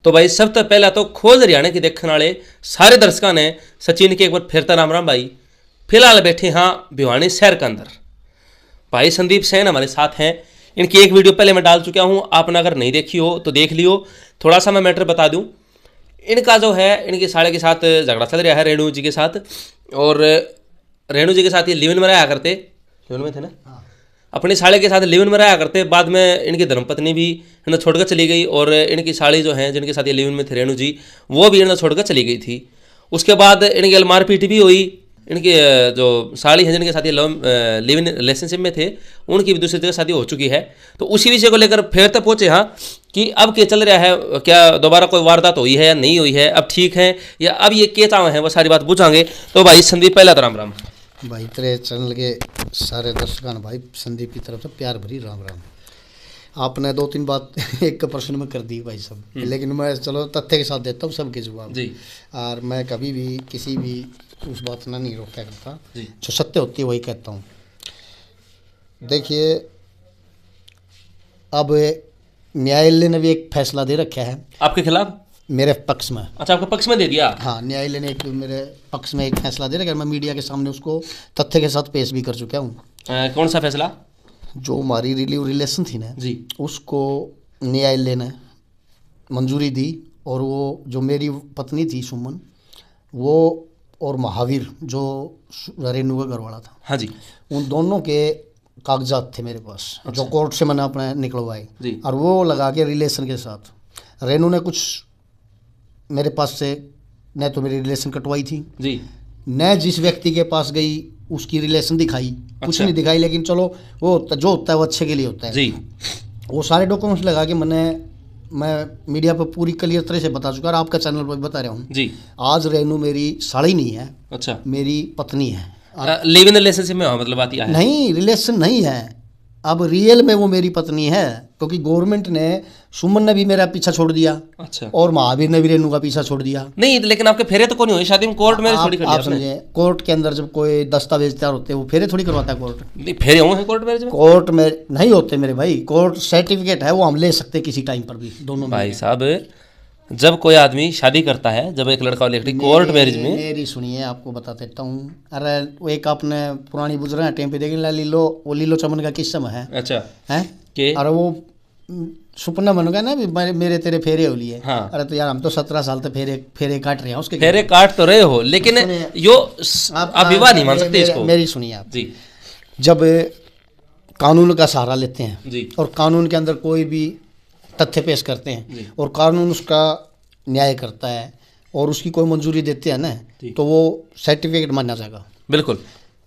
तो भाई सब तो पहला तो खोज हरियाणा की देखने वाले सारे दर्शकों ने सचिन के एक बार फिर राम राम भाई। फिलहाल बैठे हाँ भिवानी शहर के अंदर। भाई संदीप सेन हमारे साथ हैं। इनकी एक वीडियो पहले मैं डाल चुका हूँ, आपने अगर नहीं देखी हो तो देख लियो। थोड़ा सा मैं मैटर बता दूँ। इनका जो है इनके साले के साथ झगड़ा चल रहा है रेणु जी के साथ, और रेणु जी के साथ ये लिव-इन में रहा करते, लिव-इन में थे ना, अपनी साले के साथ लिव-इन में रहा करते। बाद में इनकी धर्मपत्नी भी इन्हें छोड़कर चली गई, और इनकी साली जो हैं जिनके साथ ये लिव-इन में थे रेणु जी, वो भी इन्हें छोड़कर चली गई थी। उसके बाद इनकी मारपीट भी हुई। इनकी जो साली हैं जिनके साथ ये लिव-इन रिलेशनशिप में थे, उनकी भी दूसरी जगह शादी हो चुकी है। तो उसी विषय को लेकर फिर तक पहुँचे हाँ कि अब क्या चल रहा है, क्या दोबारा कोई वारदात हुई है या नहीं हुई है, अब ठीक है या अब ये क्या चाव है, वो सारी बात पूछांगे। तो भाई संदीप पहला तो राम राम भाई। तेरे चैनल के सारे दर्शकों ने भाई संदीप की तरफ से प्यार भरी राम राम। आपने दो तीन बात एक प्रश्न में कर दी भाई सब, लेकिन मैं चलो तथ्य के साथ देता हूँ सबके जवाब जी। और मैं कभी भी किसी भी उस बात ना नहीं रोका करता, जो सत्य होती है वही कहता हूँ। देखिए अब न्यायालय ने भी एक फैसला दे रखा है आपके खिलाफ, मेरे पक्ष में। अच्छा, आपके पक्ष में दे दिया? हाँ, न्यायालय ने एक मेरे पक्ष में एक फैसला दे रखा है। मैं मीडिया के सामने उसको तथ्य के साथ पेश भी कर चुका हूँ। कौन सा फैसला? जो हमारी रिलेशन थी ना जी, उसको न्यायालय ने मंजूरी दी, और वो जो मेरी पत्नी थी सुमन, वो और महावीर जो रेणु का घर वाला था, हाँ जी, उन दोनों के कागजात थे मेरे पास। अच्छा। जो कोर्ट से मैंने अपने निकलवाए, और वो लगा के रिलेशन के साथ रेणु ने कुछ मेरे पास से न तो मेरी रिलेशन कटवाई थी जी, न जिस व्यक्ति के पास गई उसकी रिलेशन दिखाई। अच्छा। कुछ नहीं दिखाई, लेकिन चलो वो जो होता है वो अच्छे के लिए होता है जी। वो सारे डॉक्यूमेंट्स लगा के मैं मीडिया पर पूरी क्लियर तरह से बता चुका, और आपका चैनल पर बता रहा हूँ जी। आज रेणु मेरी साड़ी नहीं है, अच्छा, मेरी पत्नी है। लिव इन रिलेशनशिप में हो मतलब बात यह है? नहीं, रिलेशन नहीं है, अब रियल में वो मेरी पत्नी है, क्योंकि गवर्नमेंट ने सुमन ने भी मेरा पीछा छोड़ दिया। अच्छा। और महावीर ने भी रेणु का पीछा छोड़ दिया। नहीं, लेकिन आपके फेरे तो कौन हुए शादी में? कोर्ट में थोड़ी कर दिया। आप समझे, कोर्ट के अंदर जब कोई दस्तावेज तैयार होते हैं वो फेरे थोड़ी करवाता है कोर्ट। नहीं, फेरे हुए हैं कोर्ट मैरिज में? कोर्ट में नहीं होते मेरे भाई, कोर्ट सर्टिफिकेट है, वो हम ले सकते किसी टाइम पर भी दोनों भाई साहब। जब कोई आदमी शादी करता है, जब एक लड़का और लड़की कोर्ट मैरिज में, मेरी सुनिए आपको बता देता हूँ। अरे वो एक आपने पुरानी बुजुर्ग टाइम पे देखें लीलो, वो लीलो चमन का किस्सा है। अच्छा है के? अरे वो सपना बन गया ना भी मेरे तेरे फेरे हो लिए। हाँ। अरे तो यार हम तो 17 साल तक फेरे काट रहे हैं उसके। फेरे काट तो रहे हो, लेकिन यो आप विवाह नहीं मान सकते इसको। मेरी सुनिए आप जी। जब कानून का सहारा लेते हैं जी, और कानून के अंदर कोई भी तथ्य पेश करते हैं और कानून उसका न्याय करता है और उसकी कोई मंजूरी देते हैं ना, तो वो सर्टिफिकेट मानना जाएगा। बिल्कुल,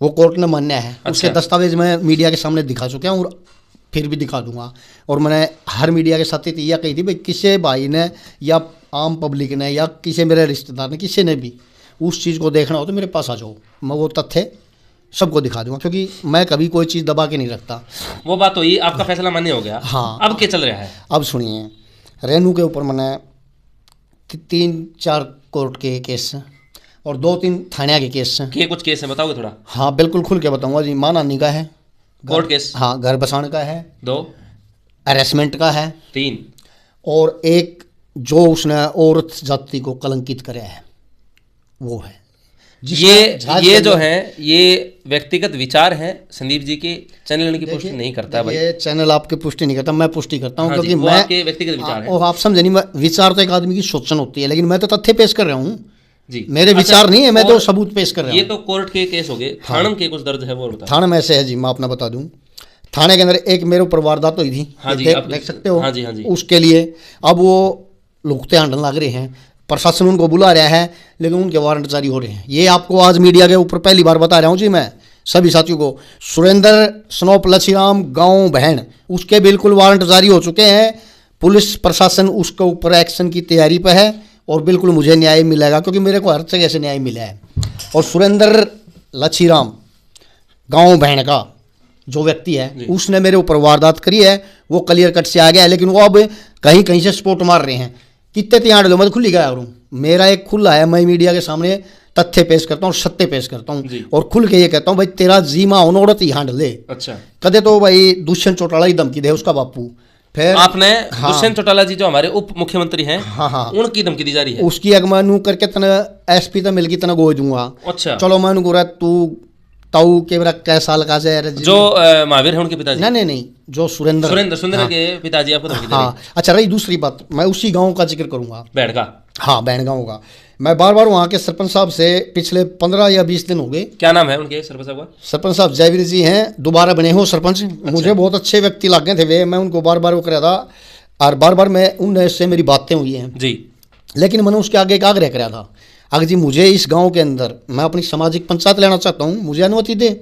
वो कोर्ट ने मान्य है। अच्छा। उसके दस्तावेज मैं मीडिया के सामने दिखा चुका हूँ और फिर भी दिखा दूंगा। और मैंने हर मीडिया के साथ यह कही थी भाई, किसी भाई ने या आम पब्लिक ने या किसी मेरे रिश्तेदार ने, किसी ने भी उस चीज़ को देखना हो तो मेरे पास आ जाओ, मैं वो तथ्य सबको दिखा दूंगा, क्योंकि मैं कभी कोई चीज़ दबा के नहीं रखता। वो बात तो ये आपका फैसला मान्य हो गया। हाँ। अब क्या चल रहा है? अब सुनिए, रेणु के ऊपर मैंने 3-4 कोर्ट के केस हैं और 2-3 थाने के केस हैं। क्या कुछ केस है, बताओगे थोड़ा? हाँ बिल्कुल खुल के बताऊंगा जी। मानहानि का है कोर्ट केस। हाँ, घर बसाने का है 2, हैरेसमेंट का है 3, और एक जो उसने औरत जाति को कलंकित कराया है वो है। ये जो है ये व्यक्तिगत विचार है संदीप जी के, चैनल की पुष्टि नहीं करता भाई। ये चैनल आपकी पुष्टि नहीं करता, मैं पुष्टि करता हूँ। हाँ, क्योंकि मैं आपके व्यक्तिगत विचार है। और आप समझे नहीं, विचार तो एक आदमी की सोचन होती है, लेकिन मैं तो तथ्य पेश कर रहा हूँ जी, मेरे विचार नहीं है, मैं तो सबूत पेश कर रहा हूँ। ये तो कोर्ट के केस हो गए। थाने के कुछ दर्ज है वो बता। थाने में ऐसे है जी, मैं अपना बता दूं। थाने के अंदर एक मेरे ऊपर वारदात हुई थी। हाँ जी, देख सकते हो। हाँ जी, हाँ जी। उसके लिए अब वो लुकते हांडन लग रहे हैं, प्रशासन उनको बुला रहा है, लेकिन उनके वारंट जारी हो रहे हैं। ये आपको आज मीडिया के ऊपर पहली बार बता रहा हूँ जी मैं सभी साथियों को। सुरेंद्र स्नोप लछीराम गाँव बहन, उसके बिल्कुल वारंट जारी हो चुके हैं। पुलिस प्रशासन उसके ऊपर एक्शन की तैयारी पर है और बिल्कुल मुझे न्याय मिलेगा, क्योंकि मेरे को हर जगह से न्याय मिला है। और सुरेंद्र लछीराम गाँव बहन का जो व्यक्ति है उसने मेरे ऊपर वारदात करी है, वो क्लियर कट से आ गया है, लेकिन वो अब कहीं कहीं से स्पोर्ट मार रहे हैं। कितने त्याड़ लो, मैं तो खुली गया हूँ। मेरा एक खुला है, मैं मीडिया के सामने तथ्य पेश करता हूँ, सत्य पेश करता हूँ और खुल के ये कहता हूँ भाई तेरा जीमा होनोड़त ही हांड ले। अच्छा। कदे तो भाई दुष्यंत चौटाला ही धमकी दे उसका बापू फिर आपने दुष्यंत चौटाला जी जो हमारे उप मुख्यमंत्री हैं, हाँ उनकी धमकी दी जा रही है। उसकी अगमानू करके तना एसपी तो मिल गई तना गोद दूंगा। अच्छा, चलो मैं गोरा तू ताऊ के मेरा कै साल का से जो महावीर है उनके पिताजी? नहीं, जो सुरेंद्र के पिताजी आपको धमकी दे रहे हैं। अच्छा, रही दूसरी बात, मैं उसी गांव का जिक्र करूंगा, बैठगा। हाँ, बैण गांव का। मैं बार बार वहाँ के सरपंच साहब से पिछले 15 या 20 दिन हो गए। क्या नाम है उनके सरपंच साहब का? सरपंच साहब जयवीर जी हैं, दोबारा बने हो सरपंच। अच्छा। मुझे बहुत अच्छे व्यक्ति लग गए थे वे, मैं उनको बार बार वो कराया था और बार बार मैं उनसे मेरी बातें हुई हैं जी। लेकिन मैंने उसके आगे एक आग्रह कराया था, अगर जी मुझे इस गाँव के अंदर मैं अपनी सामाजिक पंचायत लेना चाहता हूँ, मुझे अनुमति दे।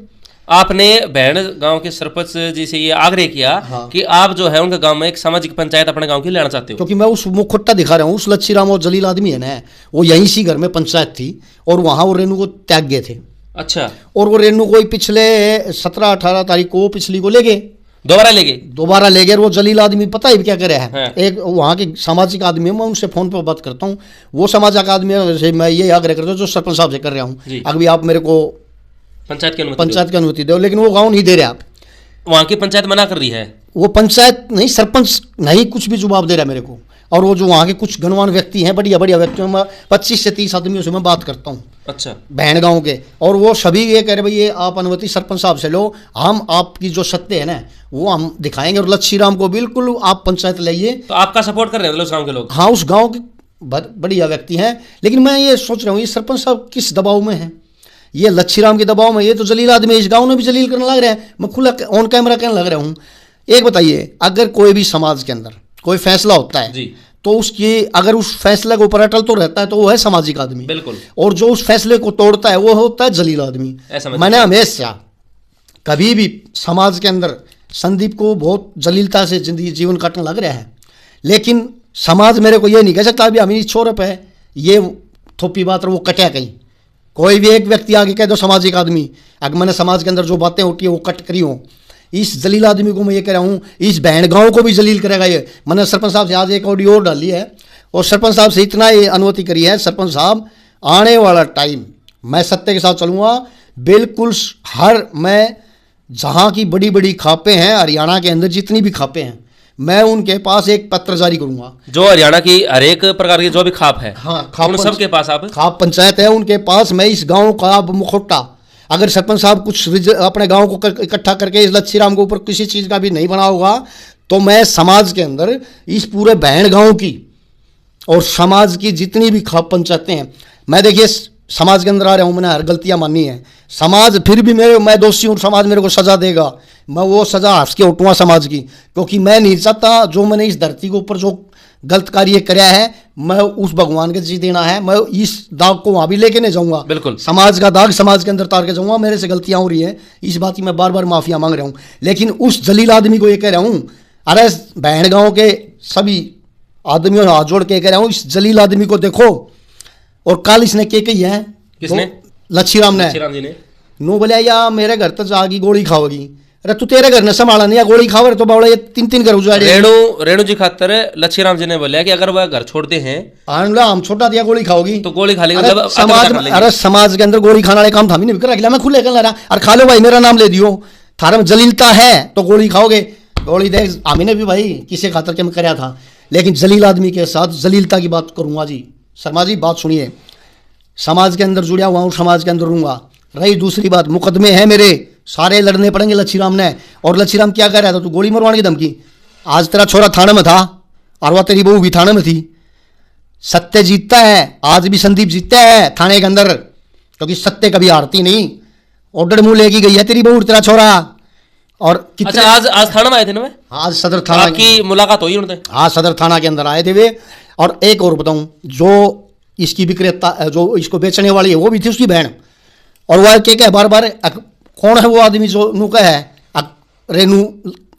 आपने बैण गांव के सरपंच जी से ये आग्रह किया कि आप जो है उनके गांव में एक सामाजिक पंचायत अपने गांव की लेना चाहते हो? क्योंकि मैं उस मुखट्टा दिखा रहा हूँ, उस लच्छी राम और जलील आदमी है ना, वो यहीं सी घर में पंचायत थी और वहाँ वो रेणु को त्याग गए थे। अच्छा। और वो रेणु को पिछले 17-18 तारीख को पिछली को ले गए, दोबारा ले गए। वो जलील आदमी पता है क्या करे है, एक वहाँ के सामाजिक आदमी है, मैं उनसे फोन पर बात करता हूँ, वो सामाजिक आदमी है, मैं ये आग्रह करता हूँ जो सरपंच साहब से कर रहा हूँ, अभी आप मेरे को पंचायत की अनुमति दो। लेकिन वो गांव नहीं दे रहे, आप वहां की पंचायत मना कर रही है। वो पंचायत नहीं, सरपंच नहीं कुछ भी जवाब दे रहा है मेरे को। और वो जो वहाँ के कुछ गणवान व्यक्ति हैं, बढ़िया व्यक्तियों में 25 से 30 आदमियों से मैं बात करता हूँ। अच्छा। बहन गाँव के, और वो सभी ये कह रहे भाई ये आप अनुमति सरपंच साहब से लो, हम आपकी जो सत्य है ना वो हम दिखाएंगे, और लच्छी राम को बिल्कुल आप पंचायत लाइए। तो आपका सपोर्ट कर रहे हैं उस गाँव के लोग? हाँ, उस गाँव के बढ़िया व्यक्ति हैं। लेकिन मैं ये सोच रहा हूँ ये सरपंच साहब किस दबाव में हैं, ये लच्छी राम के दबाव में, ये तो जलील आदमी, इस गांव में भी जलील करने लग रहे हैं। मैं खुला ऑन कैमरा कहने लग रहा हूँ। एक बताइए, अगर कोई भी समाज के अंदर कोई फैसला होता है जी, तो उसकी अगर उस फैसले के ऊपर अटल तो रहता है तो वो है सामाजिक आदमी, बिल्कुल। और जो उस फैसले को तोड़ता है वो होता है जलील आदमी। मैंने हमेशा कभी भी समाज के अंदर संदीप को बहुत जलीलता से जिंदगी जीवन काटने लग रहा है, लेकिन समाज मेरे को ये नहीं कह सकता अभी हमें छोर पे है ये थोपी बात और वो कटा कहीं। कोई भी एक व्यक्ति आगे कह दो सामाजिक आदमी, अगर मैंने समाज के अंदर जो बातें होती है वो कट करी हो, इस जलील आदमी को मैं ये कह रहा हूँ, इस बहन गाँव को भी जलील करेगा ये। मैंने सरपंच साहब से आज एक ऑडियो और डाली है और सरपंच साहब से इतना ये अनुमति करी है, सरपंच साहब आने वाला टाइम मैं सत्य के साथ चलूँगा बिल्कुल। मैं जहाँ की बड़ी बड़ी खापें हैं हरियाणा के अंदर, जितनी भी खापें हैं, मैं उनके पास एक पत्र जारी करूंगा। जो हरियाणा की हर एक प्रकार की जो भी खाप है, हाँ, खाप सबके पास आप खाप पंचायत है उनके पास, मैं इस गांव का मुखौटा, अगर सरपंच साहब कुछ अपने गांव को इकट्ठा करके इस लच्छी राम के ऊपर किसी चीज़ का भी नहीं बना होगा, तो मैं समाज के अंदर इस पूरे बहन गाँव की और समाज की जितनी भी खाप पंचायतें हैं, मैं देखिए समाज के अंदर आ रहा हूँ, मैंने हर गलतियाँ मानी है, समाज फिर भी मैं दोषी हूँ, समाज मेरे को सज़ा देगा, मैं वो सज़ा हंस के उठूँगा समाज की, क्योंकि मैं नहीं चाहता जो मैंने इस धरती के ऊपर जो गलत कार्य कराया है मैं उस भगवान के जी देना है, मैं इस दाग को वहाँ भी लेके नहीं जाऊँगा। बिल्कुल, समाज का दाग समाज के अंदर तार के जाऊँगा। मेरे से गलतियाँ हो रही है, इस बात की मैं बार बार माफ़िया मांग रहा हूँ, लेकिन उस जलील आदमी को ये कह रहा हूँ, अरे बहन गाँव के सभी आदमियों हाथ जोड़ के कह रहा हूँ, इस जलील आदमी को देखो। और कल इसने क्या कही है, किसने? लच्छी राम ने नो बोलिया या मेरे घर तक जागी गोली खाओगी, अरे तू तेरे घर ने संभाला नहीं, या गोली खाओ तो बावड़ा ये 3-3 घर उजाड़े। रेणु जी खातर लच्छी राम जी ने बोला कि अगर वह घर छोड़ते हैं हम छोटा दिया गोली खाओगी तो गोली खा लेंगे। अरे समाज के अंदर गोली खाने वाले काम था नहीं कर रखा, मैं खुले कर रहा, और खा लो भाई मेरा नाम ले दियो, थारा में जलीलता है तो गोली खाओगे। गोली देख हमी ने भी भाई किसी खातर के मैं कराया था, लेकिन जलील आदमी के साथ जलीलता की बात करूंगा जी। शर्मा जी बात सुनिए, समाज के अंदर जुड़ा हुआ हूँ, समाज के अंदर रहूंगा। रही दूसरी बात, मुकदमे हैं मेरे सारे लड़ने पड़ेंगे लच्छी राम ने। और लच्छी राम क्या कह रहा था, तू गोली मरवाने की धमकी, आज तेरा छोरा थाने में था और वह तेरी बहू भी थाने में थी। सत्य जीतता है, आज भी संदीप जीतता है थाने के अंदर, क्योंकि सत्य कभी हारती नहीं। ऑर्डर मुंह लेके गई है तेरी बहू तेरा छोरा। और अच्छा, आज थाना में आए थे ना? आज सदर थाना की मुलाकात हुई उनसे? हाँ, सदर थाना के अंदर आए थे वे। और एक और बताऊं, जो इसकी विक्रेता जो इसको बेचने वाली है वो भी थी उसकी बहन। और वह क्या बार बार कौन है वो आदमी जो नू का है, रेणु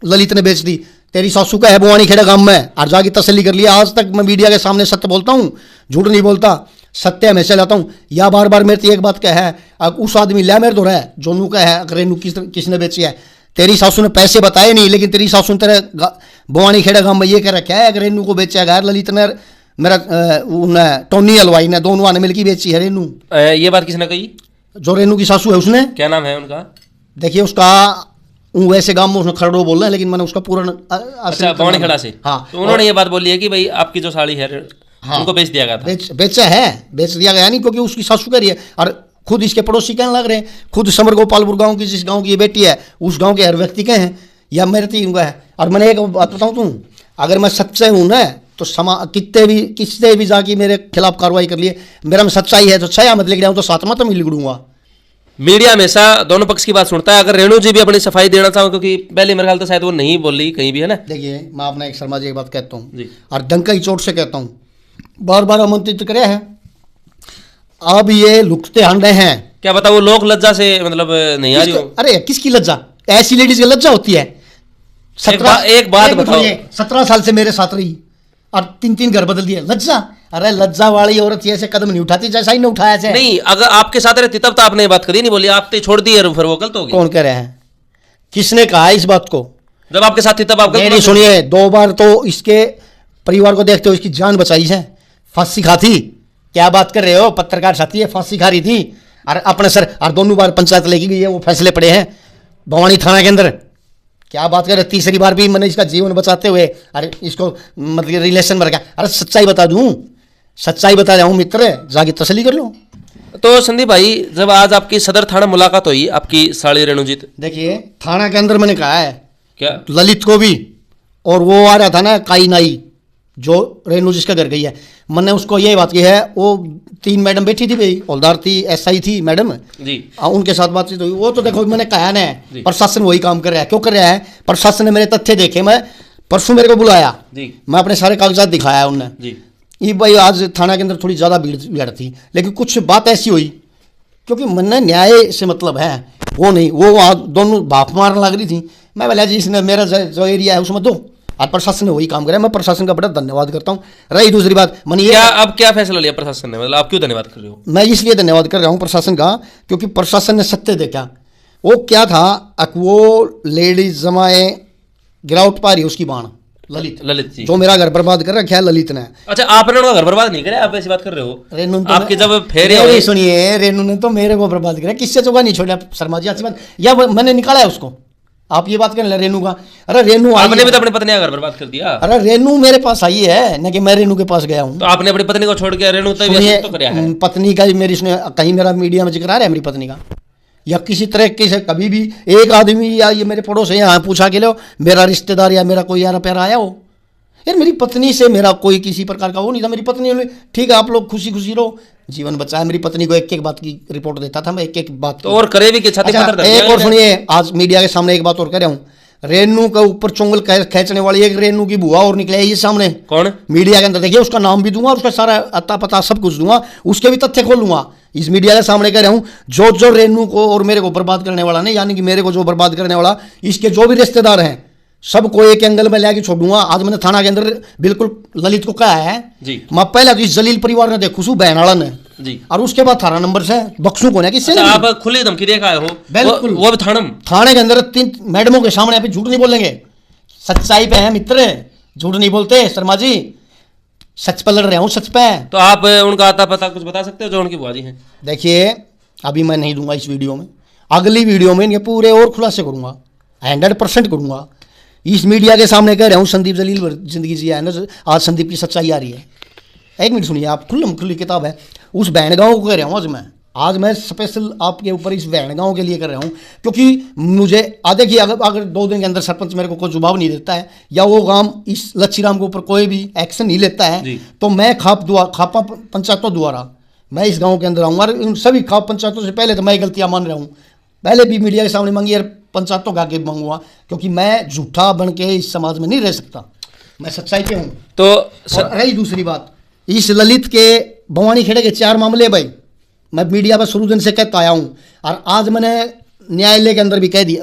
ललित ने बेच दी, तेरी सासू का है बुआनी खेड़ा गांव में, और जाके तसल्ली कर लिया। आज तक मैं मीडिया के सामने सत्य बोलता हूँ, झूठ नहीं बोलता, सत्य हमेशा लाता हूँ। या बार बार मेरे एक बात क्या है, उस आदमी लिया मेरे तो रहा है जो नू का है, रेणु किसने बेची है, तेरी सासू ने पैसे बताए नहीं, लेकिन तेरी सासू ने तेरे बुआनी खेड़ा गांव में ये कह रखा है अगर रेणु को बेचा गया, ललित ने मेरा टोनी हलवाई ने, दोनों ने मिलकर बेची है रेणु। ये बात किसने कही? जो रेणु की सासू है उसने। क्या नाम है उनका? देखिए उसका वैसे गांव में उसने खरड़ो बोल रहे हैं, लेकिन मैंने उसका पूरा अच्छा भवानी खड़ा से। हाँ, तो उन्होंने ये बात बोली है कि भाई आपकी जो साड़ी है हाँ, उनको बेच दिया गया था। बेच दिया गया नहीं, क्योंकि उसकी सासू कह रही है, और खुद इसके पड़ोसी कहने लग रहे हैं, खुद समर गोपालपुर गांव की, जिस गांव की ये बेटी है, उस गांव के हर व्यक्ति कहे हैं या मेरे तीन का है। और मैंने एक बात बताऊं तुम, अगर मैं सच्चे हूं ना तो किससे भी जाके मेरे खिलाफ कार्रवाई कर लिए, मेरा में सच्चाई है तो 6 मत लिख रहा हूं तो 7 मत मैं लिखूंगा। मीडिया हमेशा दोनों पक्ष की बात सुनता है। अगर रेणु जी भी अपनी सफाई देना चाहो, क्योंकि पहले मेरे ख्याल तो शायद वो नहीं बोली कहीं भी, है ना। देखिए मैं अपना एक शर्मा जी एक बात कहता हूँ और डंका की चोट से कहता हूँ, बार बार आमंत्रित करे हैं, अब ये लुकते हंडे हैं। क्या बता वो लोक लज्जा से मतलब नहीं आ रही हो? अरे किसकी लज्जा? ऐसी लेडीज की लज्जा होती है। एक बात बताओ, 17 साल से मेरे साथ रही और 3 घर बदल दिए, लज्जा? अरे लज्जा वाली औरत ऐसे कदम नहीं उठाती जैसा ही नहीं उठाया से। नहीं, अगर आपके साथ रहती तब तो आपने ये बात करी नहीं बोली, आप तो छोड़ दी है, फिर वो गलत होगी। कौन कह रहा है? किसने कहा इस बात को? जब आपके साथ थी तब आप नहीं सुनिए, 2 बार तो इसके परिवार को देखते हो इसकी जान बचाई है, फांसी खाती। क्या बात कर रहे हो? पत्रकार साथी है, फांसी खा रही थी और अपने सर, और दोनों बार पंचायत लेके गई है, वो फैसले पड़े हैं भवानी थाना के अंदर। क्या बात कर रहे? तीसरी बार भी मैंने इसका जीवन बचाते हुए अरे इसको मतलब रिलेशन में रखा। अरे सच्चाई बता दूं, सच्चाई बता जाऊं मित्र, जाके तसली कर लो। तो संदीप भाई, जब आज आपकी सदर थाना मुलाकात हुई आपकी साड़ी रेणुजीत, देखिए थाना के अंदर मैंने कहा है क्या ललित को भी, और वो आ रहा था ना काई नाई जो रेणु जिसका घर गई है, मैंने उसको यही बात की है। वो 3 मैडम बैठी थी भाई, हौलदार थी, एसआई थी मैडम जी, उनके साथ बातचीत हुई। वो तो देखो मैंने कहा ना, प्रशासन वही काम कर रहा है। क्यों कर रहा है? प्रशासन ने मेरे तथ्य देखे, मैं परसों मेरे को बुलाया जी, मैं अपने सारे कागजात दिखाया उनने जी। ये भाई आज थाना के अंदर थोड़ी ज़्यादा भीड़ थी, लेकिन कुछ बात ऐसी हुई, क्योंकि मैंने न्याय से मतलब है, वो नहीं, वो वहाँ दोनों भाप मारने लग रही थी। मैं बोला जी इसने मेरा जो एरिया है उसमें दो, और प्रशासन ने वही काम करा। मैं प्रशासन का बड़ा धन्यवाद करता हूँ। रही दूसरी बात, मैंने ये अब क्या फैसला लिया प्रशासन ने, मतलब आप क्यों धन्यवाद कर रहे हो? मैं इसलिए धन्यवाद कर रहा हूँ प्रशासन का, क्योंकि प्रशासन ने सत्य देखा। वो क्या था, वो लेडीज जमाए गिरावट पा रही उसकी बाण ललित जी, जो मेरा घर बर्बाद कर रखा है ललित ने। अच्छा, आपने उनका घर बर्बाद नहीं कराया? आप ऐसी बात कर रहे हो? रेनू तो आपके जब फेरे सुनिए, रेनू ने तो मेरे को बर्बाद किया, किससे चौका नहीं छोड़ा शर्मा जी, अच्छी बात, या मैंने निकाला है उसको? आप ये बात करने रेनू का? अरे रेनू आपने भी तो अपनी पत्नी का घर बर्बाद कर दिया। अरे रेनू मेरे पास आई है ना, कि मैं रेनू के पास गया हूँ। तो आपने अपनी पत्नी को छोड़ के रेनू तो कराया है? पत्नी का मेरी कहीं मेरा मीडिया में जिक्र आ रहा है मेरी पत्नी का, या किसी तरह से कभी भी एक आदमी या ये मेरे पड़ोस यहाँ पूछा के लो मेरा रिश्तेदार या मेरा कोई यार प्यारा आया हो? यार मेरी पत्नी से मेरा कोई किसी प्रकार का वो नहीं था। मेरी पत्नी ठीक है, आप लोग खुशी खुशी रहो, जीवन बचाया। मेरी पत्नी को एक बात की रिपोर्ट देता था मैं, एक बात तो और करे भी कि छाती पत्थर। एक और सुनिए, आज मीडिया के सामने एक बात और कह रहा हूँ, रेनू का ऊपर चुंगल खींचने वाली एक रेनू की बुआ और निकले ये सामने। कौन? मीडिया के अंदर देखिए, उसका नाम भी दूंगा, उसका सारा अता पता सब कुछ दूंगा, उसके भी तथ्य खोलूंगा। इस मीडिया के सामने कह रहा हूँ, जो रेनू को और मेरे को बर्बाद करने वाला नहीं, यानी कि मेरे को जो बर्बाद करने वाला, इसके जो भी रिश्तेदार हैं सबको एक एंगल में लेके छोड़ूंगा। आज मैंने थाना के अंदर बिल्कुल ललित को कहा है जी, मैं पहले तो इस जलील परिवार ने देखू सू बहनाड़ा ने जी, और उसके बाद थाना नंबर से बक्सू को किससे आप खुली धमकी दे आए हो? बिल्कुल, वो भी थाने के अंदर 3 मैडमों के सामने आप झूठ नहीं बोलेंगे, सच्चाई पे है मित्र, झूठ नहीं बोलते शर्मा जी, सच पर लड़ रहे हूँ, सच पे। तो आप उनका आता पता कुछ बता सकते हो जो उनकी बुआ जी हैं? देखिए अभी मैं नहीं दूंगा इस वीडियो में, अगली वीडियो में ये पूरे और खुलासे करूंगा, 100% करूंगा। इस मीडिया के सामने कह रहा हूँ, संदीप जलील जिंदगी जिया है ना, आज संदीप की सच्चाई आ रही है। एक मिनट सुनिए आप, खुली किताब है। उस बहनगांव को कह रहा हूँ आज मैं स्पेशल आपके ऊपर इस बहनगांव के लिए कर रहा हूँ, क्योंकि मुझे देखिए अगर 2 दिन के अंदर सरपंच मेरे को कोई जवाब नहीं देता है, या वो गांव इस लच्छीराम के ऊपर कोई भी एक्शन नहीं लेता है, तो मैं खापा पंचायतों द्वारा मैं इस गाँव के अंदर आऊँगा। इन सभी खाप पंचायतों से पहले तो मैं गलतियाँ मान रहा हूँ, पहले भी मीडिया के सामने मांगी यार, पंचायतों का आगे मांगूंगा, क्योंकि मैं झूठा बन के इस समाज में नहीं रह सकता, मैं सच्चाई पे हूँ। तो रही दूसरी बात, इस ललित के भवानी खेड़े के 4 मामले भाई मैं मीडिया पर शुरू दिन से कहता आया हूँ, और आज मैंने न्यायालय के अंदर भी कह दिया,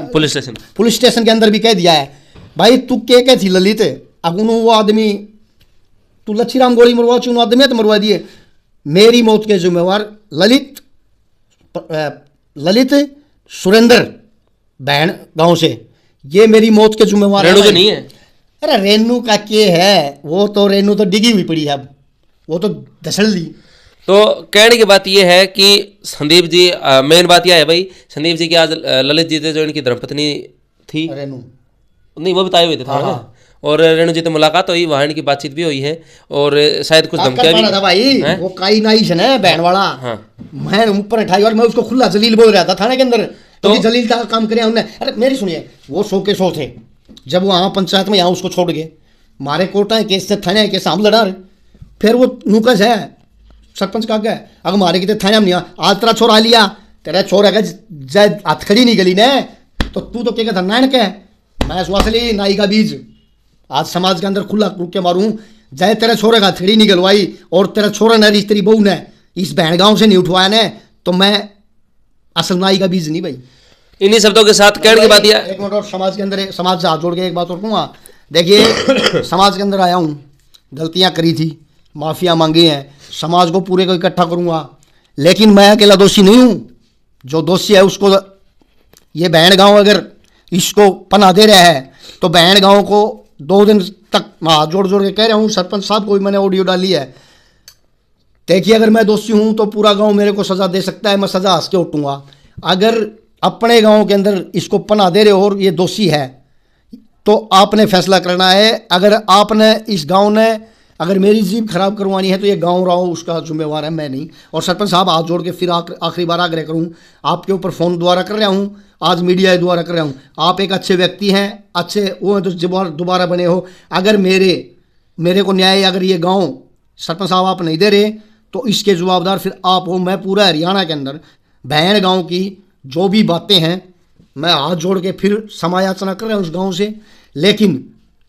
पुलिस स्टेशन के अंदर भी कह दिया है भाई, तू क्या थी ललित, अब वो आदमी तू लच्छीराम गोली मरवा चुन आदमी तो मरवा दिए, मेरी मौत के जिम्मेवार ललित सुरेंद्र बहन गांव से, ये मेरी मौत के जिम्मेवार रेणु जो नहीं है। अरे रेनू का क्या है, वो तो रेनू तो डिगी हुई पड़ी है, अब वो तो धसल दी। तो कहने की बात यह है कि संदीप जी, मेन बात यह है भाई, संदीप जी की आज ललित जी थे जो इनकी धर्मपत्नी थी, रेनू नहीं वो बताए हुए थे था ना, और रेणु जी से मुलाकात हुई, वहाँ इनकी बातचीत भी हुई है, और शायद कुछ धमकियां भी था भाई। वो काई नाई से ना बहन वाला, मैं ऊपर उठाई और मैं उसको खुला जलील बोल रहा था थाने के अंदर, तो जलील का काम करे हमने। अरे मेरी सुनिए, वो 100 के 100 थे, जब वो वहाँ पंचायत में यहाँ उसको छोड़ गए, मारे कोर्टा केस से थाने केस हम लड़ा रहे, फिर वो नुकस है सरपंच का क्या है, अगर मारे की थाने में नहीं आज तेरा छोरा लिया, तेरा छोरा का जय हथखड़ी नहीं गली ने, तो तू तो क्या कहता नायण के, मैं सुहासली नाई का बीज आज समाज के अंदर खुला रुक के मारूं, जाए तेरे छोरे का थड़ी निकलवाई और तेरा छोरा ने तेरी बहू ने इस बहन गांव से नहीं उठवाया ने, तो मैं असल नाई का बीज नहीं भाई। इन्हीं शब्दों के साथ कहने की बात यह, एक मिनट और समाज के अंदर, समाज से हाथ जोड़ के एक बात और कहूँगा, देखिए समाज के अंदर आया हूँ, गलतियाँ करी थी, माफिया मांगी हैं, समाज को पूरे को इकट्ठा करूँगा, लेकिन मैं अकेला दोषी नहीं हूँ, जो दोषी है उसको, ये बहन गाँव अगर इसको पनाह दे रहा है तो बहन गाँव को 2 दिन तक हाथ जोड़ जोड़ के कह रहा हूँ, सरपंच साहब को भी मैंने ऑडियो डाली है, देखिए अगर मैं दोषी हूँ तो पूरा गांव मेरे को सज़ा दे सकता है, मैं सज़ा हंस के उठूँगा। अगर अपने गांव के अंदर इसको पनाह दे रहे हो और ये दोषी है तो आपने फैसला करना है। अगर आपने इस गांव ने अगर मेरी जीभ खराब करवानी है तो ये गांव राव उसका जिम्मेवार है, मैं नहीं। और सरपंच साहब हाथ जोड़ के फिर आखिरी बार आग्रह करूँ, आपके ऊपर फ़ोन द्वारा कर रहा हूँ, आज मीडिया द्वारा कर रहा हूँ, आप एक अच्छे व्यक्ति हैं, अच्छे वो हैं तो दोबारा बने हो। अगर मेरे को न्याय अगर ये गांव सरपंच साहब आप नहीं दे रहे तो इसके जवाबदार फिर आप हो। मैं पूरा हरियाणा के अंदर बहन गांव की जो भी बातें हैं मैं हाथ जोड़ के फिर समायाचना कर रहा हूँ उस गांव से, लेकिन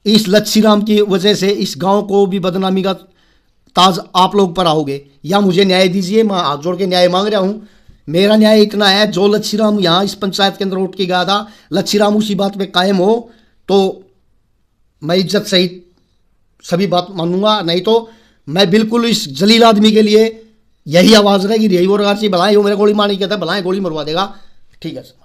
इस लच्छी राम की वजह से इस गांव को भी बदनामी का ताज आप लोग पर आओगे, या मुझे न्याय दीजिए, मैं हाथ जोड़ के न्याय मांग रहा हूँ। मेरा न्याय इतना है, जो लच्छी राम यहाँ इस पंचायत के अंदर उठ के गया था, लच्छी राम उसी बात पे कायम हो तो मैं इज्जत सहित सभी बात मानूंगा, नहीं तो मैं बिल्कुल इस जलील आदमी के लिए यही आवाज़ रहेगी, यही वो रगाची भलाएं वो मेरे गोली मारने कहता है, भलाएं गोली मरवा देगा। ठीक है सर।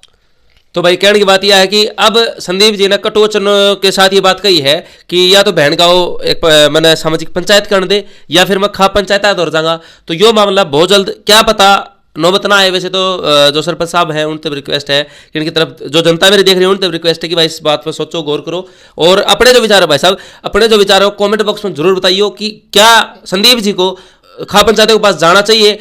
तो भाई कहने की बात यह है कि अब संदीप जी ने कटोचन के साथ ये बात कही है कि या तो बहन गाँव एक मैंने सामाजिक पंचायत कर दे या फिर मैं खा पंचायत दौड़ जाऊंगा, तो यो मामला बहुत जल्द क्या पता नौबत ना आए। वैसे तो जो सरपंच साहब हैं उन तब रिक्वेस्ट है कि इनकी तरफ जो जनता मेरी देख रही है उन तब रिक्वेस्ट है कि भाई इस बात पर सोचो, गौर करो, और अपने जो विचार है भाई साहब, अपने जो विचार है कमेंट बॉक्स में जरूर बताइए कि क्या संदीप जी को खा पंचायतों के पास जाना चाहिए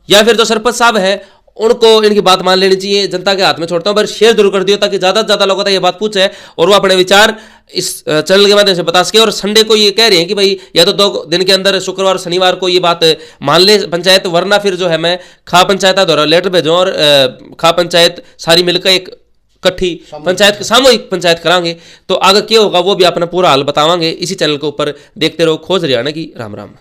या फिर जो सरपंच साहब है उनको इनकी बात मान लेनी चाहिए। जनता के हाथ में छोड़ता हूँ, पर शेयर जरूर कर दियो ताकि ज़्यादा से ज़्यादा लोगों तक ये बात पूछे और वो अपने विचार इस चैनल के माध्यम से बता सके। और संडे को ये कह रहे हैं कि भाई या तो 2 दिन के अंदर शुक्रवार शनिवार को ये बात मान ले पंचायत, वरना फिर जो है मैं खा पंचायत द्वारा लेटर भेजूँ और खा पंचायत सारी मिलकर एक इकट्ठी पंचायत सामूहिक पंचायत करांगे। तो आगे क्या होगा वो भी अपना पूरा हाल बतावांगे इसी चैनल के ऊपर। देखते रहो खोज हरियाणा की। राम राम।